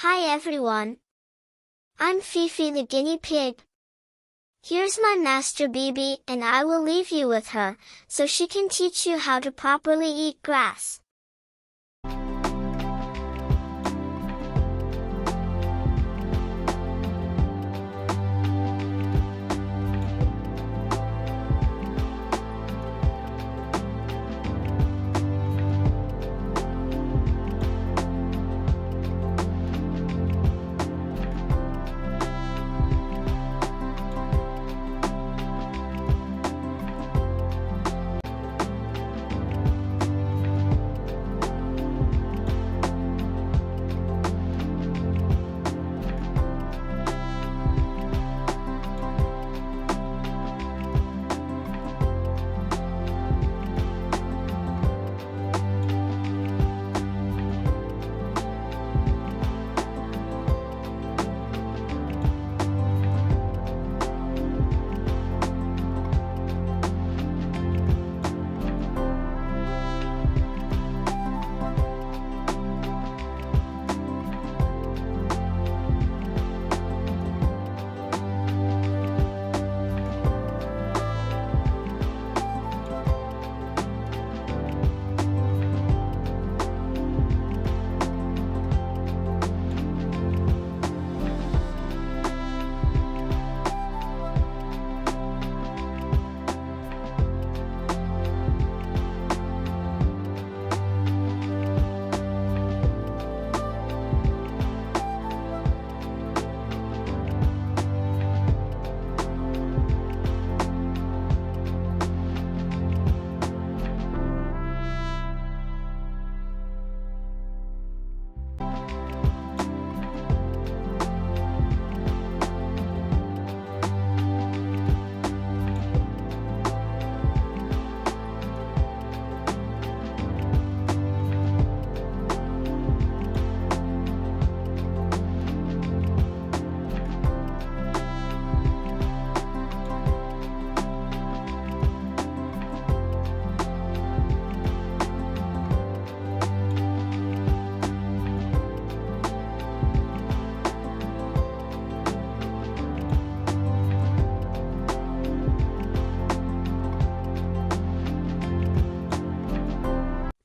Hi everyone. I'm Fifi the guinea pig. Here's my master Bibi and I will leave you with her, so she can teach you how to properly eat grass.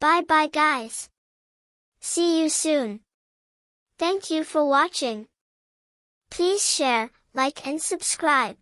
Bye bye guys. See you soon. Thank you for watching. Please share, like and subscribe.